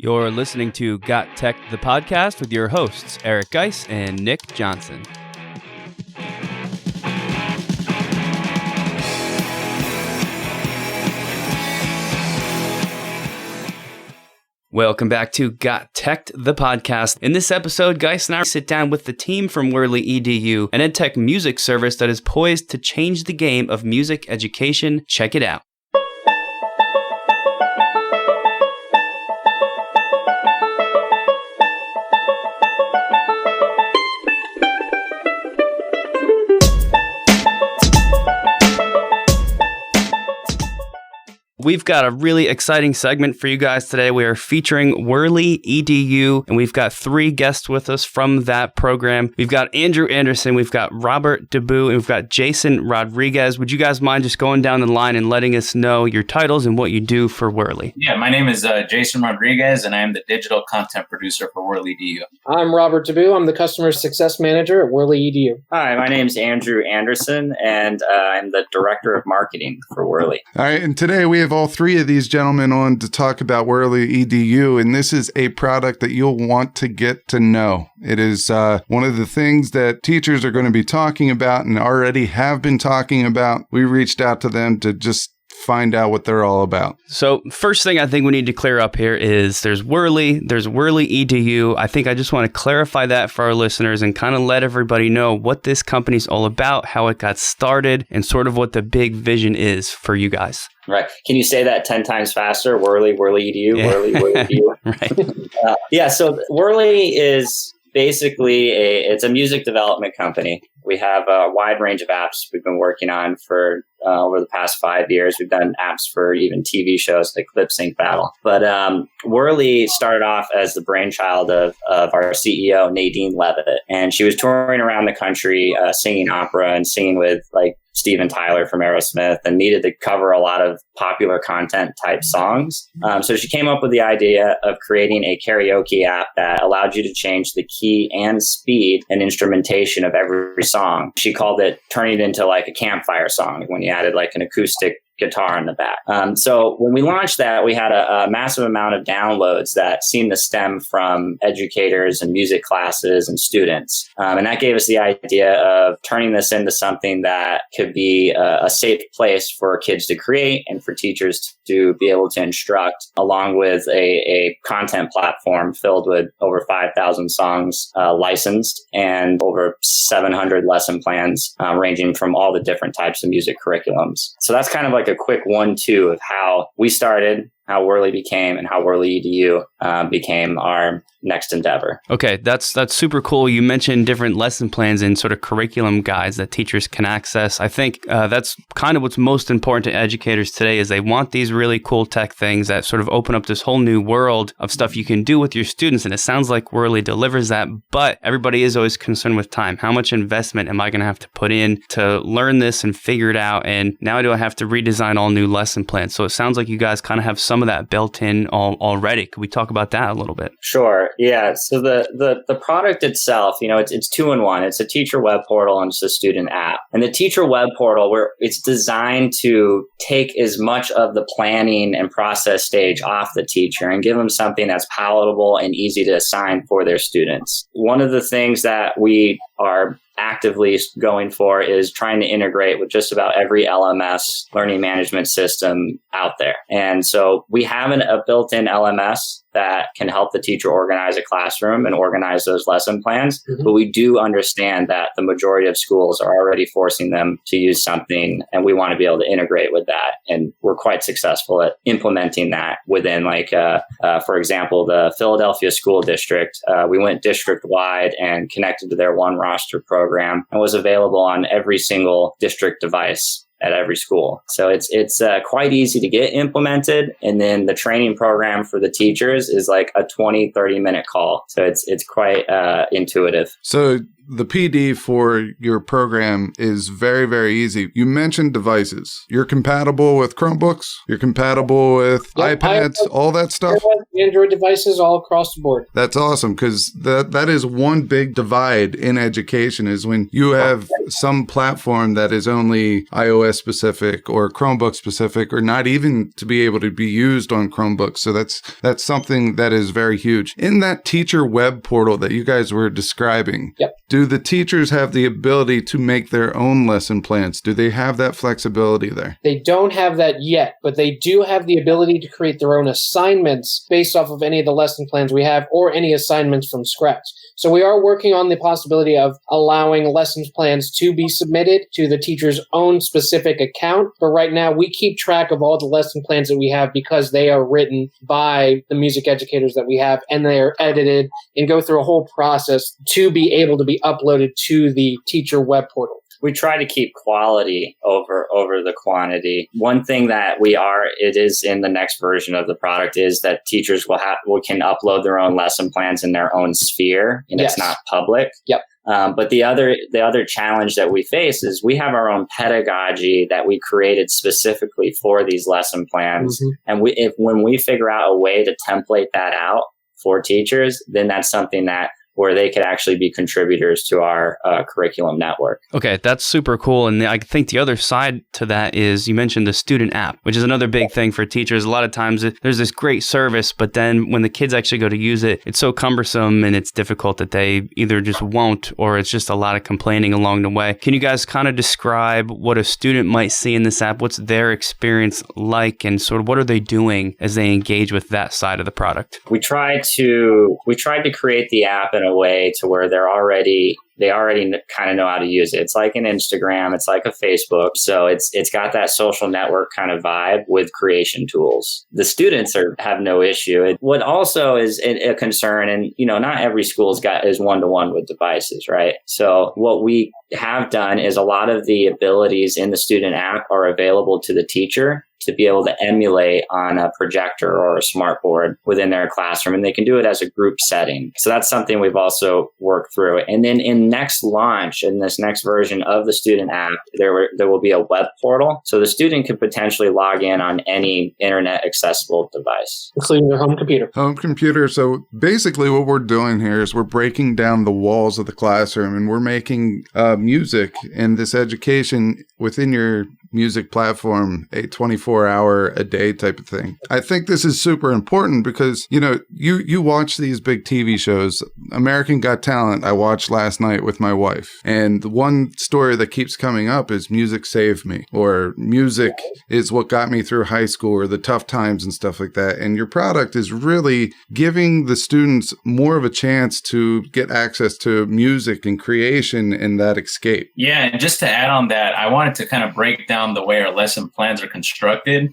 You're listening to Got Tech, the podcast with your hosts, Eric Geis and Nick Johnson. Welcome back to Got Tech, the podcast. In this episode, Geis and I sit down with the team from Whirly EDU, an edtech music service that is poised to change the game of music education. Check it out. We've got a really exciting segment for you guys today. We are featuring Whirly EDU, and we've got three guests with us from that program. We've got Andrew Anderson, we've got Robert DeBoo, and we've got Jason Rodriguez. Would you guys mind just going down the line and letting us know your titles and what you do for Whirly? Yeah, my name is Jason Rodriguez, and I am the digital content producer for Whirly EDU. I'm Robert DeBoo. I'm the customer success manager at Whirly EDU. Hi, my name is Andrew Anderson, and I'm the director of marketing for Whirly. All right, and today we have all three of these gentlemen on to talk about Whirly EDU, and this is a product that you'll want to get to know. It is one of the things that teachers are going to be talking about and already have been talking about. We reached out to them to just find out what they're all about. So first thing I think we need to clear up here is there's Whirly EDU. I think I just want to clarify that for our listeners and kind of let everybody know what this company's all about, how it got started, and sort of what the big vision is for you guys. Right. Can you say that 10 times faster? Whirly EDU, yeah. Whirly EDU. Right. So Whirly is basically it's a music development company. We have a wide range of apps we've been working on for over the past 5 years. We've done apps for even TV shows like Lip Sync Battle. But Whirly started off as the brainchild of our CEO, Nadine Levitt. And she was touring around the country singing opera and singing with like Steven Tyler from Aerosmith and needed to cover a lot of popular content type songs. So she came up with the idea of creating a karaoke app that allowed you to change the key and speed and instrumentation of every song. She called it turning it into like a campfire song when you added like an acoustic guitar in the back. So when we launched that, we had a massive amount of downloads that seemed to stem from educators and music classes and students. And that gave us the idea of turning this into something that could be a safe place for kids to create and for teachers to be able to instruct, along with a content platform filled with over 5,000 songs licensed and over 700 lesson plans ranging from all the different types of music curriculums. So that's kind of like a quick 1-2 of how we started, how Whirly became, and how Whirly EDU became our next endeavor. Okay, that's super cool. You mentioned different lesson plans and sort of curriculum guides that teachers can access. I think that's kind of what's most important to educators today is they want these really cool tech things that sort of open up this whole new world of stuff you can do with your students. And it sounds like Whirly delivers that, but everybody is always concerned with time. How much investment am I going to have to put in to learn this and figure it out? And now do I have to redesign all new lesson plans? So it sounds like you guys kind of have some of that built in already. Could we talk about that a little bit? Sure. Yeah. So the product itself, it's 2-in-1. It's a teacher web portal and it's a student app. And the teacher web portal, it's designed to take as much of the planning and process stage off the teacher and give them something that's palatable and easy to assign for their students. One of the things that we are actively going for is trying to integrate with just about every LMS learning management system out there. And so we have a built-in LMS that can help the teacher organize a classroom and organize those lesson plans. Mm-hmm. But we do understand that the majority of schools are already forcing them to use something, and we want to be able to integrate with that. And we're quite successful at implementing that within, for example, the Philadelphia School District. We went district-wide and connected to their One Roster program and was available on every single district device at every school. So it's quite easy to get implemented. And then the training program for the teachers is like a 20-30 minute call. So it's quite intuitive. So the PD for your program is very, very easy. You mentioned devices. You're compatible with Chromebooks. You're compatible with iPads, all that stuff. Android devices all across the board. That's awesome, because that is one big divide in education, is when you have some platform that is only iOS specific or Chromebook specific, or not even to be able to be used on Chromebooks. So that's something that is very huge. In that teacher web portal that you guys were describing, do the teachers have the ability to make their own lesson plans? Do they have that flexibility there? They don't have that yet, but they do have the ability to create their own assignments based off of any of the lesson plans we have or any assignments from scratch. So we are working on the possibility of allowing lesson plans to be submitted to the teacher's own specific account. But right now, we keep track of all the lesson plans that we have because they are written by the music educators that we have, and they are edited and go through a whole process to be able to be uploaded to the teacher web portal. We try to keep quality over the quantity. One thing that it is in the next version of the product, is that teachers can upload their own lesson plans in their own sphere, and it's not public. Yep. But the other challenge that we face is we have our own pedagogy that we created specifically for these lesson plans. And when we figure out a way to template that out for teachers, then that's something where they could actually be contributors to our curriculum network. Okay, that's super cool. And I think the other side to that is, you mentioned the student app, which is another big thing for teachers. A lot of times there's this great service, but then when the kids actually go to use it, it's so cumbersome and it's difficult that they either just won't, or it's just a lot of complaining along the way. Can you guys kind of describe what a student might see in this app? What's their experience like, and sort of what are they doing as they engage with that side of the product? We tried to create the app in a way to where they already kind of know how to use it. It's like an Instagram, it's like a Facebook. So it's got that social network kind of vibe with creation tools. The students have no issue. What also is a concern, and not every school is one-to-one with devices, right? So what we have done is a lot of the abilities in the student app are available to the teacher to be able to emulate on a projector or a smart board within their classroom. And they can do it as a group setting. So that's something we've also worked through. And then in next launch, in this next version of the student app, there will be a web portal. So the student could potentially log in on any internet accessible device, including their home computer. Home computer. So basically what we're doing here is we're breaking down the walls of the classroom, and we're making music and this education within your music platform a 24-hour-a-day type of thing. I think this is super important because, you watch these big TV shows. American Got Talent, I watched last night with my wife. And the one story that keeps coming up is music saved me, or music is what got me through high school, or the tough times and stuff like that. And your product is really giving the students more of a chance to get access to music and creation and that escape. Yeah, and just to add on that, I wanted to kind of break down the way our lesson plans are constructed.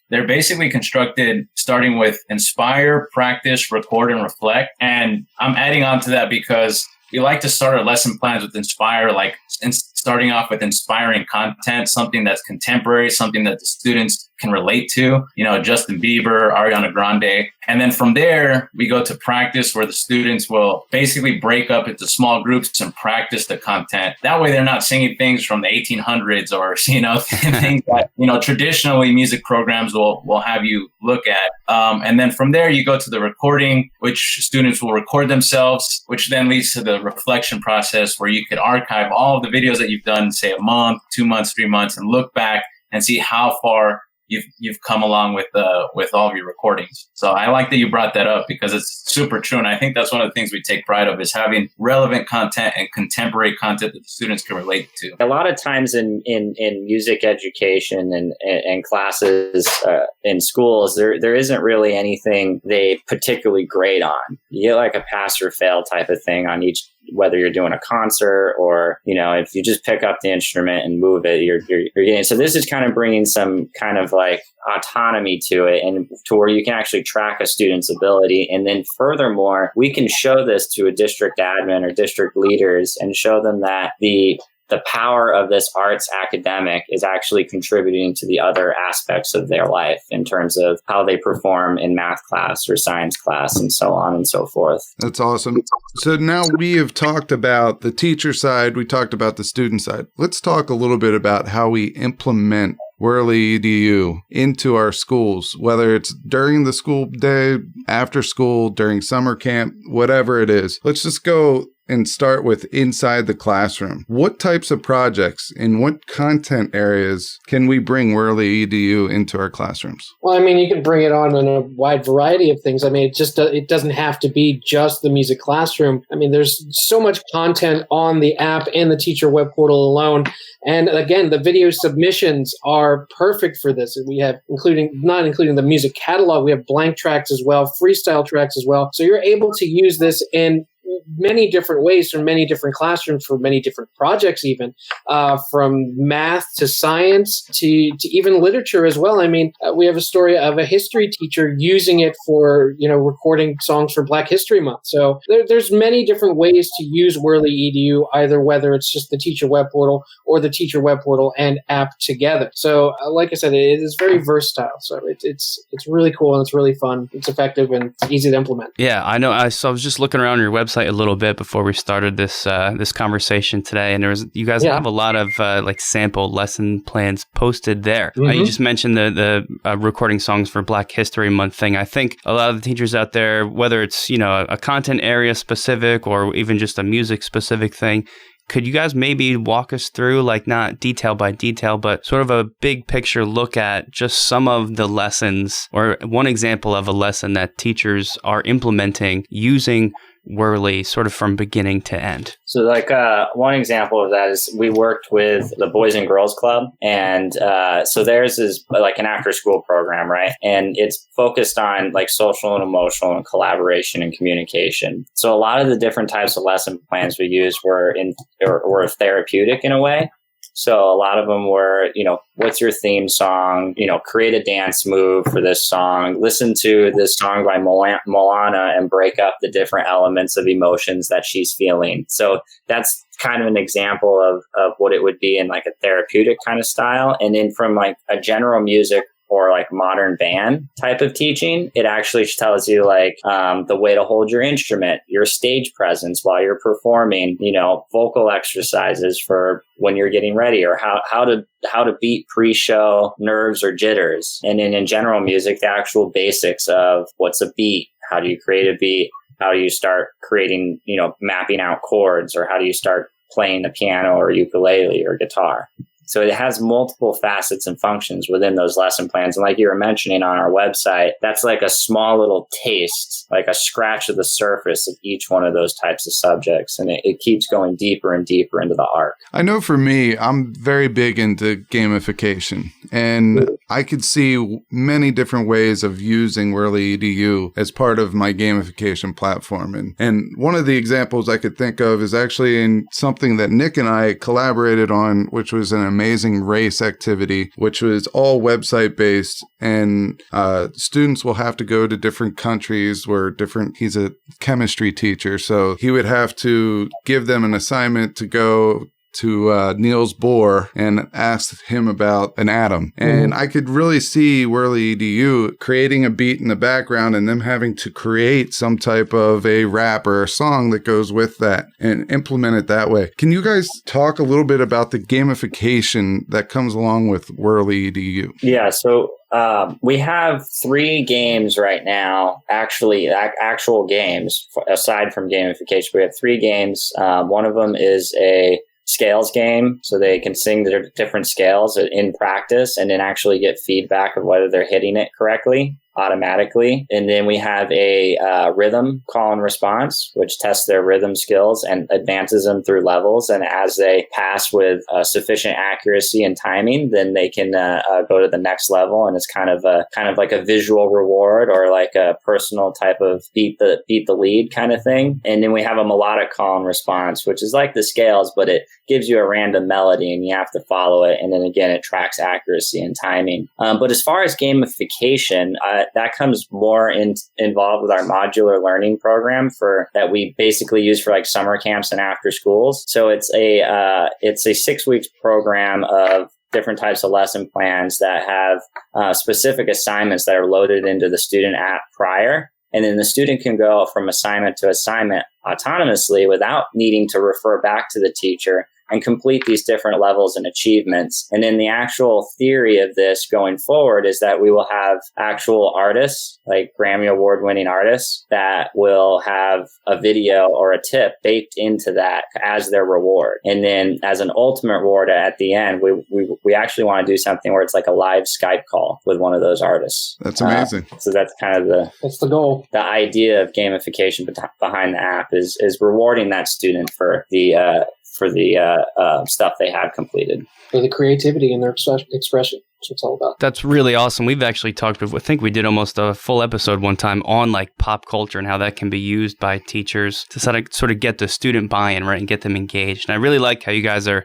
They're basically constructed starting with inspire, practice, record, and reflect. And I'm adding on to that because we like to start our lesson plans with inspire, like starting off with inspiring content, something that's contemporary, something that the students can relate to, Justin Bieber, Ariana Grande. And then from there, we go to practice, where the students will basically break up into small groups and practice the content. That way they're not singing things from the 1800s or, things that, traditionally music programs will have you look at. And then from there, you go to the recording, which students will record themselves, which then leads to the reflection process, where you could archive all of the videos that you've done, say a month, 2 months, 3 months, and look back and see how far you've come along with all of your recordings. So I like that you brought that up because it's super true. And I think that's one of the things we take pride of, is having relevant content and contemporary content that the students can relate to. A lot of times in music education and classes in schools, there isn't really anything they particularly grade on. You get like a pass or fail type of thing on each, whether you're doing a concert or, if you just pick up the instrument and move it, you're getting. So this is kind of bringing some kind of like autonomy to it, and to where you can actually track a student's ability. And then furthermore, we can show this to a district admin or district leaders and show them that the the power of this arts academic is actually contributing to the other aspects of their life in terms of how they perform in math class or science class and so on and so forth. That's awesome. So now we have talked about the teacher side. We talked about the student side. Let's talk a little bit about how we implement Whirly EDU into our schools, whether it's during the school day, after school, during summer camp, whatever it is. Let's just go and start with inside the classroom. What types of projects and what content areas can we bring Whirly EDU into our classrooms? Well, I mean, you can bring it on in a wide variety of things. I mean, it doesn't have to be just the music classroom. I mean, there's so much content on the app and the teacher web portal alone. And again, the video submissions are perfect for this. We have not including the music catalog, we have blank tracks as well, freestyle tracks as well. So you're able to use this in many different ways from many different classrooms for many different projects, even from math to science to even literature as well. I mean, we have a story of a history teacher using it for, recording songs for Black History Month. So there's many different ways to use Whirly EDU, either whether it's just the teacher web portal or the teacher web portal and app together. So like I said, it is very versatile. So it's really cool and it's really fun. It's effective and it's easy to implement. Yeah, I know. I was just looking around your website a little bit before we started this conversation today, and you guys have a lot of sample lesson plans posted there. Mm-hmm. You just mentioned the recording songs for Black History Month thing. I think a lot of the teachers out there, whether it's a content area specific or even just a music specific thing, could you guys maybe walk us through, not detail by detail, but sort of a big picture look at just some of the lessons or one example of a lesson that teachers are implementing using Whirly sort of from beginning to end? So one example of that is we worked with the Boys and Girls Club. And so theirs is like an after school program, right? And it's focused on social and emotional and collaboration and communication. So a lot of the different types of lesson plans we used were therapeutic in a way. So a lot of them were, what's your theme song? Create a dance move for this song. Listen to this song by Moana and break up the different elements of emotions that she's feeling. So that's kind of an example of what it would be in a therapeutic kind of style. And then from a general music or modern band type of teaching, it actually tells you the way to hold your instrument, your stage presence while you're performing, vocal exercises for when you're getting ready, or how to beat pre-show nerves or jitters. And then in general music, the actual basics of what's a beat, how do you create a beat, how do you start creating, mapping out chords, or how do you start playing the piano or ukulele or guitar. So it has multiple facets and functions within those lesson plans. And like you were mentioning on our website, that's like a small little taste, like a scratch of the surface of each one of those types of subjects. And it keeps going deeper and deeper into the arc. I know for me, I'm very big into gamification, and I could see many different ways of using Whirly EDU as part of my gamification platform. And one of the examples I could think of is actually in something that Nick and I collaborated on, which was an amazing race activity, which was all website based, and students will have to go to different countries where he's a chemistry teacher, so he would have to give them an assignment to go to Niels Bohr and ask him about an atom. And I could really see Whirly EDU creating a beat in the background and them having to create some type of a rap or a song that goes with that and implement it that way. Can you guys talk a little bit about the gamification that comes along with Whirly EDU? Yeah, so we have 3 games right now, actual games, aside from gamification. We have 3 games. One of them is a scales game, so they can sing the different scales in practice and then actually get feedback of whether they're hitting it correctly automatically. And then we have a rhythm call and response, which tests their rhythm skills and advances them through levels. And as they pass with sufficient accuracy and timing, then they can go to the next level. And it's kind of like a visual reward, or like a personal type of beat the lead kind of thing. And then we have a melodic call and response, which is like the scales, but it gives you a random melody and you have to follow it. And then again, it tracks accuracy and timing. But as far as gamification, that comes more involved with our modular learning program that we basically use for like summer camps and after schools. So it's a 6 weeks program of different types of lesson plans that have specific assignments that are loaded into the student app prior. And then the student can go from assignment to assignment autonomously without needing to refer back to the teacher and complete these different levels and achievements. And then the actual theory of this going forward is that we will have actual artists, like Grammy Award-winning artists, that will have a video or a tip baked into that as their reward. And then as an ultimate reward at the end, we actually want to do something where it's like a live Skype call with one of those artists. That's amazing. So that's kind of that's the goal. The idea of gamification behind the app is rewarding that student for the stuff they have completed. For the creativity and their expression. That's what it's all about. That's really awesome. We've actually talked with, I think we did almost a full episode one time on like pop culture and how that can be used by teachers to sort of get the student buy-in, right, and get them engaged. And I really like how you guys are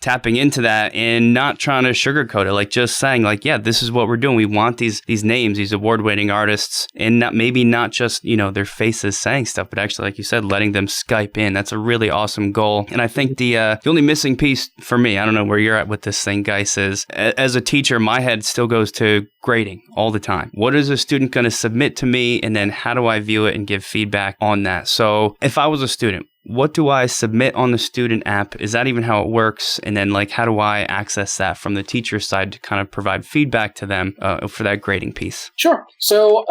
tapping into that and not trying to sugarcoat it, like just saying like, yeah, this is what we're doing. We want these names, these award-winning artists, and not just, their faces saying stuff, but actually, like you said, letting them Skype in. That's a really awesome goal. And I think the only missing piece for me, I don't know where you're at with this thing, Geis, is as a teacher, my head still goes to grading all the time. What is a student going to submit to me? And then how do I view it and give feedback on that? So if I was a student, what do I submit on the student app? Is that even how it works? And then like, how do I access that from the teacher side to kind of provide feedback to them for that grading piece? Sure. So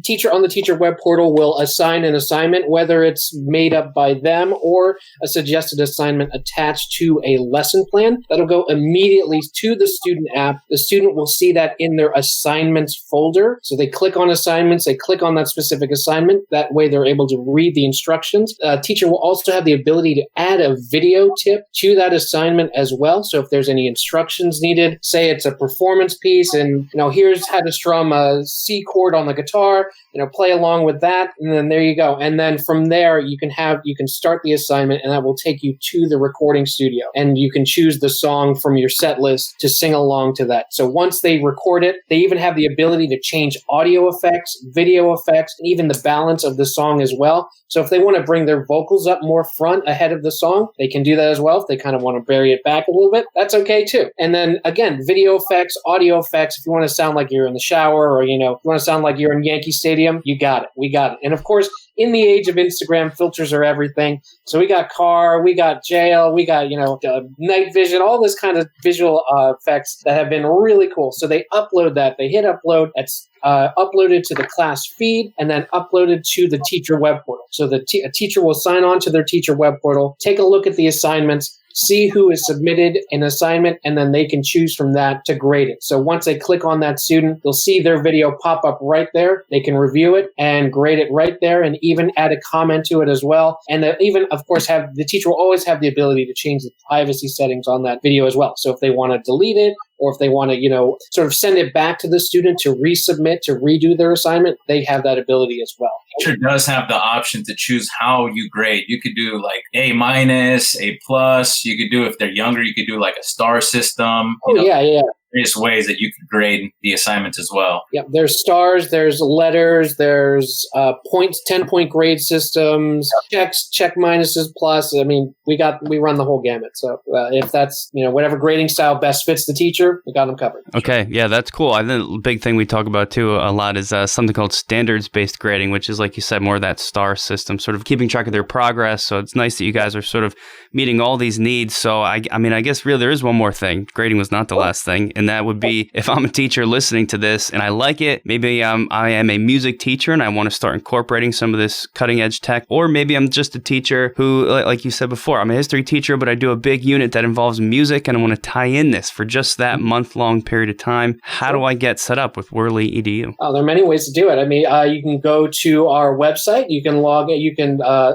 teacher on the teacher web portal will assign an assignment, whether it's made up by them or a suggested assignment attached to a lesson plan. That'll go immediately to the student app. The student will see that in their assignments folder. So they click on assignments, they click on that specific assignment. That way they're able to read the instructions. Teacher will also have the ability to add a video tip to that assignment as well. So if there's any instructions needed, say it's a performance piece and, here's how to strum a C chord on the guitar, play along with that. And then there you go. And then from there, you can start the assignment and that will take you to the recording studio and you can choose the song from your set list to sing along to that. So once they record it, they even have the ability to change audio effects, video effects, and even the balance of the song as well. So if they want to bring their vocals up more front ahead of the song, they can do that as well. If they kind of want to bury it back a little bit, that's okay too. And then again, video effects, audio effects, if you want to sound like you're in the shower or, if you want to sound like you're in Yankee Stadium, you got it. We got it. And of course, in the age of Instagram, filters are everything. So we got car, we got jail, we got, night vision, all this kind of visual effects that have been really cool. So they upload that. They hit upload. That's uploaded to the class feed and then uploaded to the teacher web portal. So a teacher will sign on to their teacher web portal, take a look at the assignments, see who has submitted an assignment, and then they can choose from that to grade it. So once they click on that student, they'll see their video pop up right there. They can review it and grade it right there and even add a comment to it as well. And they even, of course, the teacher will always have the ability to change the privacy settings on that video as well. So if they want to delete it, or if they want to, sort of send it back to the student to resubmit, to redo their assignment, they have that ability as well. Teacher does have the option to choose how you grade. You could do like A-, A+. You could do, if they're younger, you could do like a star system. Yeah. Various ways that you could grade the assignments as well. Yeah, there's stars, there's letters, there's points, 10-point grade systems, checks, check minuses, plus. I mean, we run the whole gamut. So if that's, whatever grading style best fits the teacher, we got them covered. Okay, yeah, that's cool. I think the big thing we talk about too a lot is something called standards-based grading, which is, like you said, more of that star system, sort of keeping track of their progress. So it's nice that you guys are sort of meeting all these needs. So I guess really there is one more thing. Grading was not the last thing. And that would be, if I'm a teacher listening to this and I like it, maybe I am a music teacher and I want to start incorporating some of this cutting edge tech, or maybe I'm just a teacher who, like you said before, I'm a history teacher, but I do a big unit that involves music and I want to tie in this for just that month-long period of time. How do I get set up with Whirly EDU? Oh, there are many ways to do it. I mean, you can go to our website. You can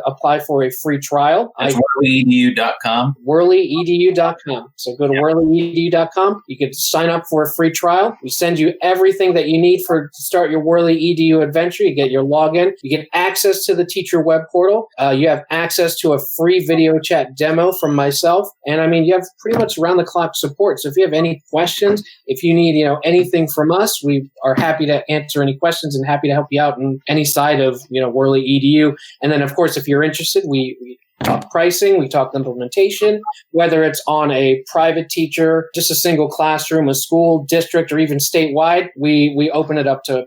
apply for a free trial. That's whirlyedu.com. Whirlyedu.com. So go to whirlyedu.com. You can sign up for a free trial. We send you everything that you need to start your Whirly EDU adventure. You get your login. You get access to the teacher web portal. You have access to a free video chat demo from myself. And I mean, you have pretty much round the clock support. So if you have any questions, if you need, anything from us, we are happy to answer any questions and happy to help you out in any side of, Whirly EDU. And then, of course, if you're interested, we talk pricing, we talk implementation, whether it's on a private teacher, just a single classroom, a school, district, or even statewide, we open it up to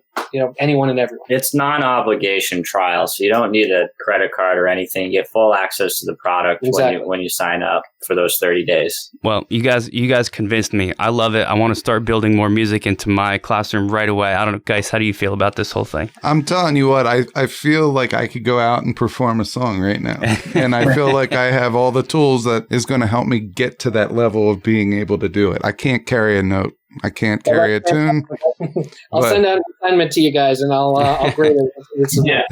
anyone and everyone. It's non-obligation trial, so you don't need a credit card or anything. You get full access to the product when you sign up for those 30 days. Well, you guys convinced me. I love it. I want to start building more music into my classroom right away. I don't know, guys, how do you feel about this whole thing? I'm telling you what, I feel like I could go out and perform a song right now. And I feel like I have all the tools that is going to help me get to that level of being able to do it. I can't carry a note. I can't carry a tune. I'll send out an assignment to you guys, and I'll grade it. Yeah,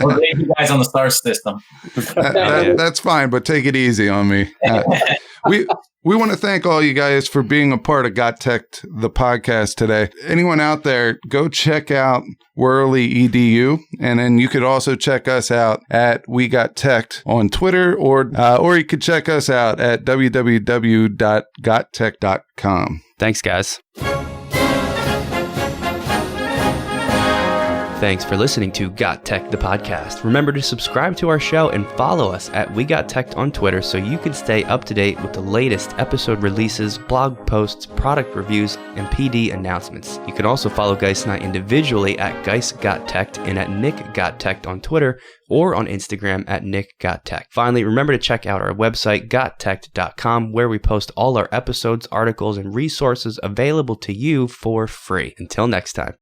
we'll grade you guys on the star system. That's fine, but take it easy on me. We want to thank all you guys for being a part of Got Tech, the podcast today. Anyone out there, go check out Whirly EDU, and then you could also check us out at We Got Tech on Twitter, or you could check us out at www.gottech.com. Thanks, guys. Thanks for listening to Got Tech, the podcast. Remember to subscribe to our show and follow us at We Got Tech on Twitter so you can stay up to date with the latest episode releases, blog posts, product reviews, and PD announcements. You can also follow Geis and I individually at Geis Got Tech and at Nick Got Tech on Twitter or on Instagram at Nick Got Tech. Finally, remember to check out our website, gottech.com, where we post all our episodes, articles, and resources available to you for free. Until next time.